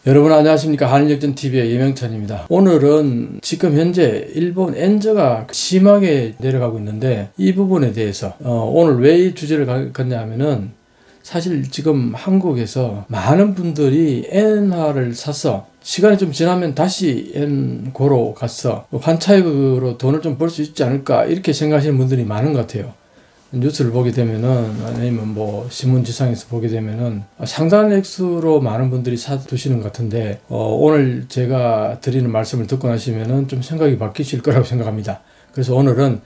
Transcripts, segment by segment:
여러분 안녕하십니까. 한일역전TV의 예명찬입니다. 오늘은 지금 현재 일본 엔저가 심하게 내려가고 있는데 이 부분에 대해서 오늘 왜 이 주제를 갖냐 하면은 사실 지금 한국에서 많은 분들이 엔화를 사서 시간이 좀 지나면 다시 엔고로 가서 환차익으로 돈을 좀 벌 수 있지 않을까 이렇게 생각하시는 분들이 많은 것 같아요. 뉴스를 보게 되면은 아니면 뭐 신문지상에서 보게 되면은 상당한 액수로 많은 분들이 사두시는 것 같은데 오늘 제가 드리는 말씀을 듣고 나시면은 좀 생각이 바뀌실 거라고 생각합니다. 그래서 오늘은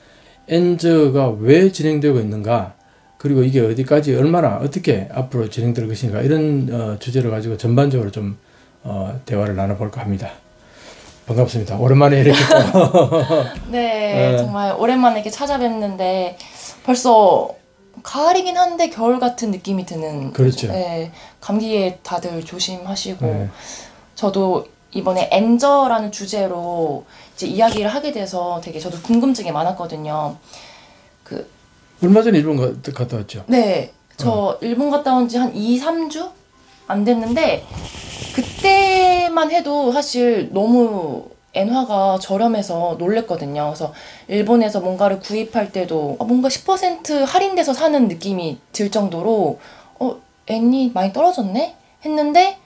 엔저가 왜 진행되고 있는가, 그리고 이게 어디까지 얼마나 어떻게 앞으로 진행될 것인가, 이런 주제를 가지고 전반적으로 좀 대화를 나눠볼까 합니다. 반갑습니다. 오랜만에 이렇게 네, 정말 오랜만에 이렇게 찾아뵙는데 벌써 가을이긴 한데 겨울 같은 느낌이 드는. 그렇죠. 네, 감기에 다들 조심하시고. 저도 이번에 엔저라는 주제로 이제 이야기를 하게 돼서 되게 저도 궁금증이 많았거든요. 얼마 전에 일본 갔다 왔죠? 네, 저 일본 갔다 온 지 한 2, 3주 안 됐는데 그때만 해도 사실 너무 엔화가 저렴해서 놀랬거든요. 그래서 일본에서 뭔가를 구입할 때도 뭔가 10% 할인돼서 사는 느낌이 들 정도로 엔이 많이 떨어졌네? 했는데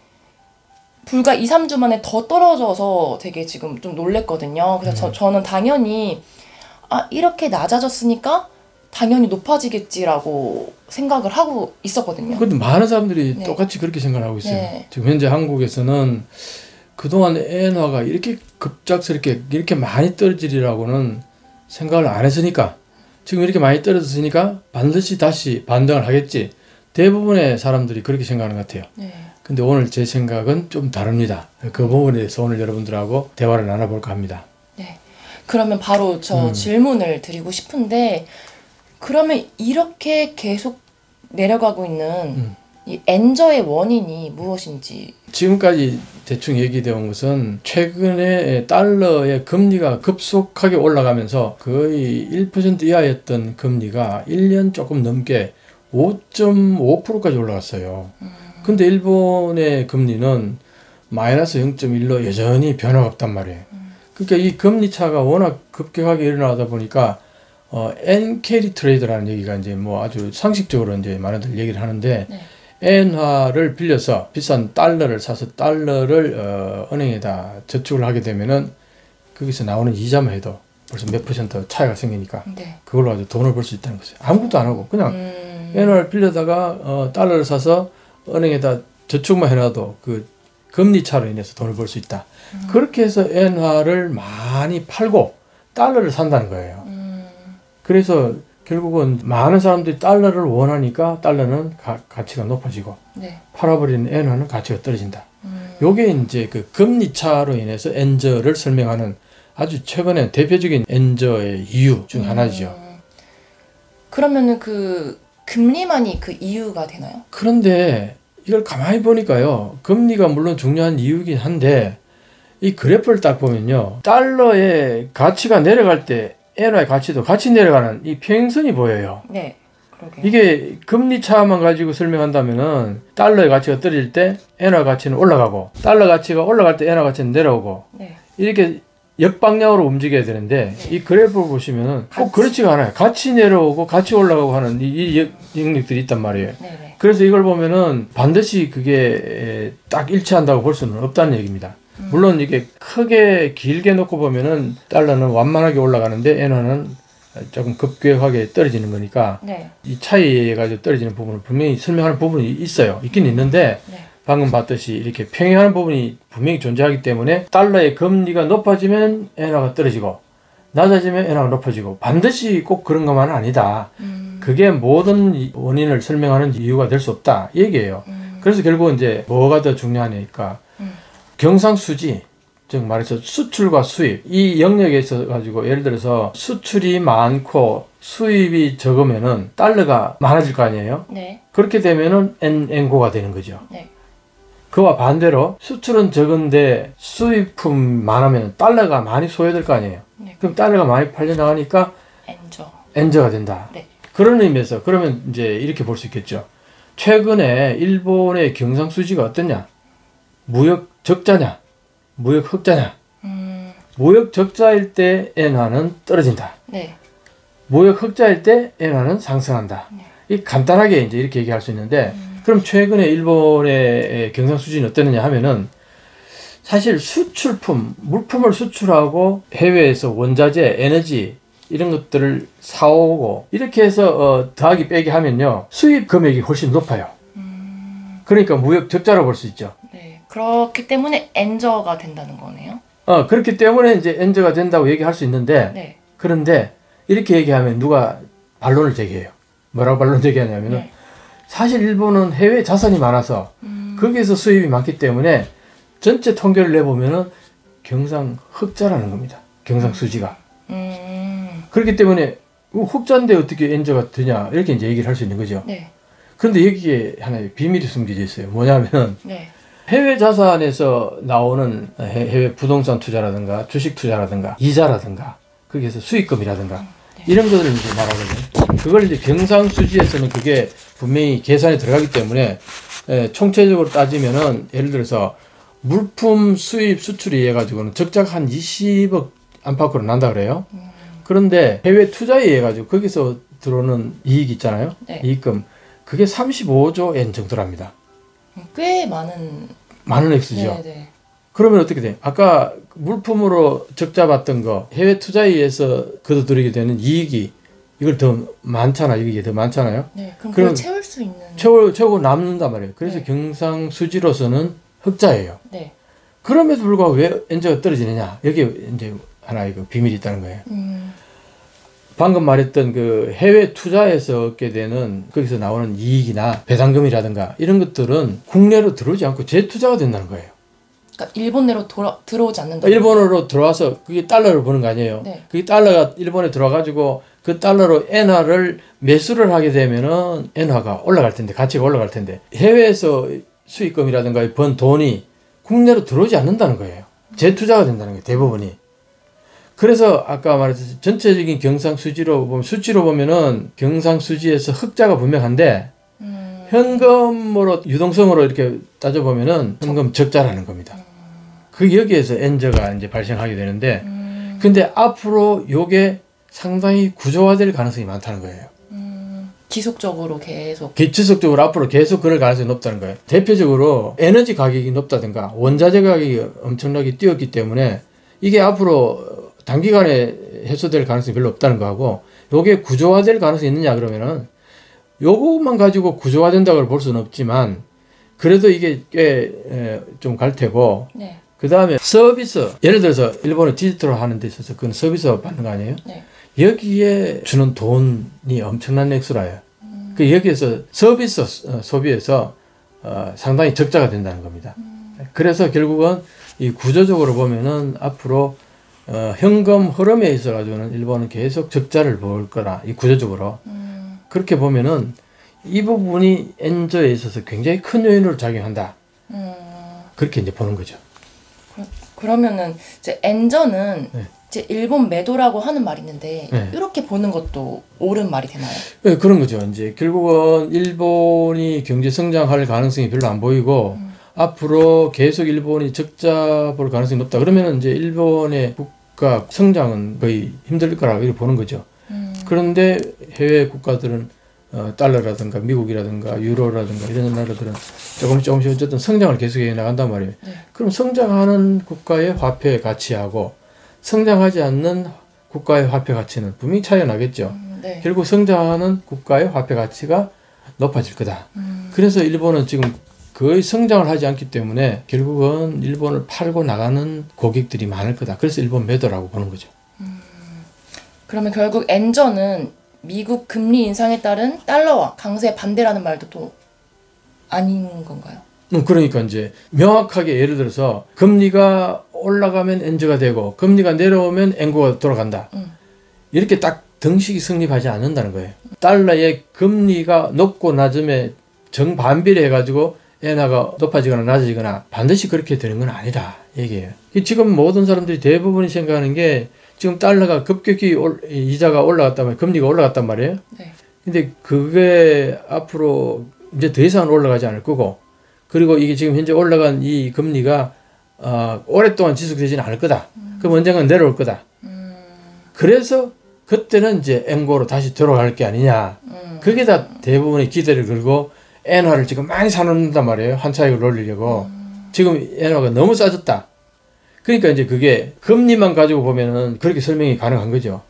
불과 2, 3주 만에 더 떨어져서 되게 지금 좀 놀랬거든요. 그래서 저는 당연히 이렇게 낮아졌으니까 당연히 높아지겠지라고 생각을 하고 있었거든요. 근데 많은 사람들이 똑같이 그렇게 생각하고 있어요. 네. 지금 현재 한국에서는 그동안 엔화가 이렇게 급작스럽게 이렇게 많이 떨어지리라고는 생각을 안 했으니까, 지금 이렇게 많이 떨어졌으니까 반드시 다시 반등을 하겠지. 대부분의 사람들이 그렇게 생각하는 것 같아요. 네. 근데 오늘 제 생각은 좀 다릅니다. 그 부분에 대해서 오늘 여러분들하고 대화를 나눠볼까 합니다. 네. 그러면 바로 저 질문을 드리고 싶은데, 그러면 이렇게 계속 내려가고 있는 이 엔저의 원인이 무엇인지. 지금까지 대충 얘기되어 온 것은 최근에 달러의 금리가 급속하게 올라가면서 거의 1% 이하였던 금리가 1년 조금 넘게 5.5%까지 올라갔어요. 근데 일본의 금리는 마이너스 0.1로 여전히 변화가 없단 말이에요. 그러니까 이 금리 차가 워낙 급격하게 일어나다 보니까 엔캐리 트레이드라는 얘기가 이제 뭐 아주 상식적으로 이제 많은들 얘기를 하는데, 엔화를 빌려서 비싼 달러를 사서 달러를 은행에다 저축을 하게 되면은 거기서 나오는 이자만 해도 벌써 몇 % 차이가 생기니까 그걸로 아주 돈을 벌 수 있다는 거죠. 아무것도 안 하고 그냥 엔화를 빌려다가 달러를 사서 은행에다 저축만 해놔도 그 금리 차로 인해서 돈을 벌 수 있다. 그렇게 해서 엔화를 많이 팔고 달러를 산다는 거예요. 그래서 결국은 많은 사람들이 달러를 원하니까 달러는 가치가 높아지고 팔아버리는 엔화는 가치가 떨어진다. 요게 이제 그 금리 차로 인해서 엔저를 설명하는 아주 최근에 대표적인 엔저의 이유 중 하나죠. 그러면은 그 금리만이 그 이유가 되나요? 그런데 이걸 가만히 보니까요, 금리가 물론 중요한 이유긴 한데 이 그래프를 딱 보면요, 달러의 가치가 내려갈 때 엔화의 가치도 같이 내려가는 이 평행선이 보여요. 네, 그러게요. 이게 금리 차만 가지고 설명한다면은 달러의 가치가 떨어질 때 엔화 가치는 올라가고, 달러 가치가 올라갈 때 엔화 가치는 내려오고, 이렇게 역방향으로 움직여야 되는데 이 그래프를 보시면은 꼭 그렇지가 않아요. 같이 내려오고 같이 올라가고 하는 이 영역들이 있단 말이에요. 그래서 이걸 보면은 반드시 그게 딱 일치한다고 볼 수는 없다는 얘기입니다. 물론 이게 크게 길게 놓고 보면은 달러는 완만하게 올라가는데 엔화는 조금 급격하게 떨어지는 거니까 이 차이에 가지고 떨어지는 부분을 분명히 설명하는 부분이 있어요. 있긴 있는데 방금 봤듯이 이렇게 평행하는 부분이 분명히 존재하기 때문에 달러의 금리가 높아지면 엔화가 떨어지고 낮아지면 엔화가 높아지고 반드시 꼭 그런 것만은 아니다. 그게 모든 원인을 설명하는 이유가 될 수 없다 이 얘기예요. 그래서 결국은 이제 뭐가 더 중요하니까 경상수지, 즉 말해서 수출과 수입, 이 영역에 있어 가지고 예를 들어서 수출이 많고 수입이 적으면은 달러가 많아질 거 아니에요? 그렇게 되면은 엔고가 되는 거죠. 그와 반대로 수출은 적은데 수입품 많으면 달러가 많이 소요될 거 아니에요? 그럼 달러가 많이 팔려나가니까 엔저가 된다. 그런 의미에서 그러면 이제 이렇게 볼 수 있겠죠. 최근에 일본의 경상수지가 어떠냐? 무역 적자냐, 무역 흑자냐. 무역 적자일 때 엔화는 떨어진다. 네. 무역 흑자일 때 엔화는 상승한다. 네. 이 간단하게 이제 이렇게 얘기할 수 있는데, 그럼 최근에 일본의 경상 수준이 어땠느냐 하면은 사실 수출품, 물품을 수출하고 해외에서 원자재, 에너지 이런 것들을 사오고 이렇게 해서 더하기 빼기 하면요 수입 금액이 훨씬 높아요. 그러니까 무역 적자로 볼 수 있죠. 네. 그렇기 때문에 엔저가 된다는 거네요. 그렇기 때문에 이제 엔저가 된다고 얘기할 수 있는데, 네. 그런데 이렇게 얘기하면 누가 반론을 제기해요. 뭐라고 반론 제기하냐면은 네. 사실 일본은 해외 자산이 많아서 거기에서 수입이 많기 때문에 전체 통계를 내보면은 경상 흑자라는 겁니다. 경상 수지가. 그렇기 때문에 흑자인데 어떻게 엔저가 되냐 이렇게 이제 얘기를 할 수 있는 거죠. 네. 그런데 여기에 하나의 비밀이 숨겨져 있어요. 뭐냐면 네. 해외 자산에서 나오는 해외 부동산 투자라든가 주식 투자라든가 이자라든가 거기에서 수익금이라든가 이런 것들을 이제 말하거든요. 그걸 이제 경상수지에서는 그게 분명히 계산에 들어가기 때문에 총체적으로 따지면은 예를 들어서 물품 수입 수출이 해가지고는 적자가 한 20억 안팎으로 난다 그래요. 그런데 해외 투자에 의해 가지고 거기서 들어오는 이익 있잖아요. 네. 이익금 그게 35조 엔 정도랍니다. 꽤 많은 액수죠. 네. 그러면 어떻게 돼요? 아까 물품으로 적자 봤던 거 해외 투자에 의해서 거둬들이게 되는 이익이 이걸 더 많잖아. 이게 더 많잖아요. 네. 그럼 그걸 채울 수 있는 채우고 남는단 말이에요. 그래서 네. 경상수지로서는 흑자예요. 네. 그럼에도 불구하고 왜 엔저가 떨어지느냐? 여기에 이제 하나의 그 비밀이 있다는 거예요. 방금 말했던 그 해외 투자에서 얻게 되는 거기서 나오는 이익이나 배당금이라든가 이런 것들은 국내로 들어오지 않고 재투자가 된다는 거예요. 그러니까 일본 내로 들어오지 않는다. 일본으로 들어와서 그게 달러를 버는 거 아니에요. 네. 그게 달러가 일본에 들어와가지고 그 달러로 엔화를 매수를 하게 되면은 엔화가 올라갈 텐데 가치가 올라갈 텐데 해외에서 수익금이라든가 번 돈이 국내로 들어오지 않는다는 거예요. 재투자가 된다는 거예요. 대부분이. 그래서 아까 말했듯이 전체적인 경상수지로 보면 수치로 보면은 경상수지에서 흑자가 분명한데 현금으로 유동성으로 이렇게 따져보면은 현금 적자라는 겁니다. 그 여기에서 엔저가 이제 발생하게 되는데 근데 앞으로 요게 상당히 구조화될 가능성이 많다는 거예요. 지속적으로 계속 지속적으로 앞으로 계속 그럴 가능성이 높다는 거예요. 대표적으로 에너지 가격이 높다든가 원자재 가격이 엄청나게 뛰었기 때문에 이게 앞으로 단기간에 해소될 가능성이 별로 없다는 거하고 요게 구조화될 가능성이 있느냐 그러면은 요것만 가지고 구조화된다고 볼 수는 없지만 그래도 이게 꽤 좀 갈 테고 네. 그 다음에 서비스 예를 들어서 일본은 디지털화 하는 데 있어서 그건 서비스 받는 거 아니에요? 네. 여기에 주는 돈이 엄청난 액수라요. 그 여기에서 서비스 소비에서 상당히 적자가 된다는 겁니다. 그래서 결국은 이 구조적으로 보면은 앞으로 현금 흐름에 있어 가지고는 일본은 계속 적자를 볼 거라 이 구조적으로 그렇게 보면은 이 부분이 엔저에 있어서 굉장히 큰 요인으로 작용한다. 그렇게 이제 보는 거죠. 그러면은 이제 엔저는 네. 이제 일본 매도라고 하는 말이 있는데 네. 이렇게 보는 것도 옳은 말이 되나요? 네, 그런 거죠. 이제 결국은 일본이 경제 성장할 가능성이 별로 안 보이고 앞으로 계속 일본이 적자 볼 가능성이 높다. 그러면 이제 일본의 국가 성장은 거의 힘들 거라고 이렇게 보는 거죠. 그런데 해외 국가들은 달러라든가 미국이라든가 유로라든가 이런 나라들은 조금씩 어쨌든 성장을 계속해 나간단 말이에요. 네. 그럼 성장하는 국가의 화폐 가치하고 성장하지 않는 국가의 화폐 가치는 분명히 차이가 나겠죠. 네. 결국 성장하는 국가의 화폐 가치가 높아질 거다. 그래서 일본은 지금 거의 성장을 하지 않기 때문에 결국은 일본을 팔고 나가는 고객들이 많을 거다. 그래서 일본 매도라고 보는 거죠. 그러면 결국 엔저는 미국 금리 인상에 따른 달러와 강세 반대라는 말도 또 아닌 건가요? 그러니까 이제 명확하게 예를 들어서 금리가 올라가면 엔저가 되고 금리가 내려오면 엔고가 돌아간다. 이렇게 딱 등식이 성립하지 않는다는 거예요. 달러의 금리가 높고 낮음에 정반비례 해가지고 엔화가 높아지거나 낮아지거나 반드시 그렇게 되는 건 아니다 얘기예요. 지금 모든 사람들이 대부분이 생각하는 게 지금 달러가 급격히 이자가 올라갔단 말이에요. 금리가 올라갔단 말이에요. 네. 근데 그게 앞으로 이제 더 이상 올라가지 않을 거고 그리고 이게 지금 현재 올라간 이 금리가 오랫동안 지속되지는 않을 거다. 그럼 언젠가 내려올 거다. 그래서 그때는 이제 엔고로 다시 돌아갈 게 아니냐. 그게 다 대부분의 기대를 걸고 엔화를 지금 많이 사놓는단 말이에요. 한 차익을 올리려고. 지금 엔화가 너무 싸졌다. 그러니까 이제 그게 금리만 가지고 보면은 그렇게 설명이 가능한 거죠.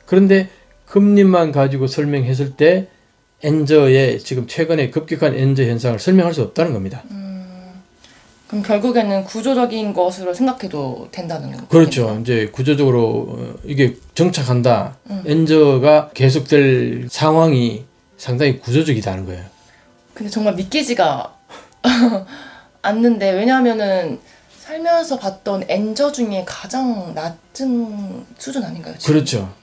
그런데 금리만 가지고 설명했을 때 엔저의 지금 최근에 급격한 엔저 현상을 설명할 수 없다는 겁니다. 그럼 결국에는 구조적인 것으로 생각해도 된다는 거죠. 그렇죠. 이제 구조적으로 이게 정착한다. 엔저가 계속될 상황이 상당히 구조적이다는 거예요. 근데 정말 믿기지가 않는데 왜냐하면은 살면서 봤던 엔저 중에 가장 낮은 수준 아닌가요? 지금? 그렇죠.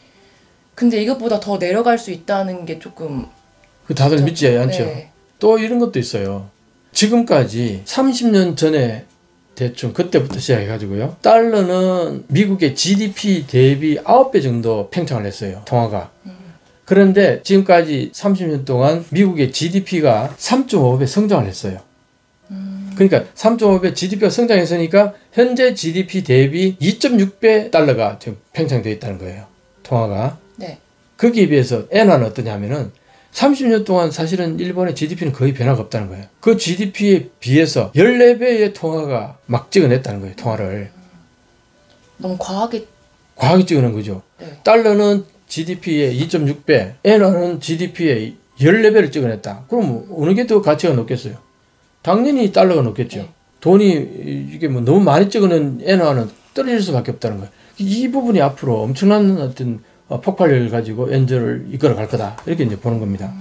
근데 이것보다 더 내려갈 수 있다는 게 조금 다들 믿지 않죠. 네. 또 이런 것도 있어요. 지금까지 30년 전에 대충 그때부터 시작해가지고요. 달러는 미국의 GDP 대비 9배 정도 팽창을 했어요. 통화가. 그런데 지금까지 30년 동안 미국의 GDP가 3.5배 성장을 했어요. 그러니까 3.5배 GDP가 성장했으니까 현재 GDP 대비 2.6배 달러가 지금 팽창되어 있다는 거예요. 통화가. 네. 거기에 비해서 엔화는 어떠냐면은 30년 동안 사실은 일본의 GDP는 거의 변화가 없다는 거예요. 그 GDP에 비해서 14배의 통화가 막 찍어냈다는 거예요. 통화를. 너무 과하게 찍어낸 거죠. 네. 달러는 GDP의 2.6배, 엔화는 GDP의 14배를 찍어냈다. 그럼 어느 게 더 가치가 높겠어요? 당연히 달러가 높겠죠. 네. 돈이 이게 뭐 너무 많이 찍어낸 엔화는 떨어질 수밖에 없다는 거예요. 이 부분이 앞으로 엄청난 어떤 폭발력을 가지고 엔저를 이끌어 갈 거다. 이렇게 이제 보는 겁니다.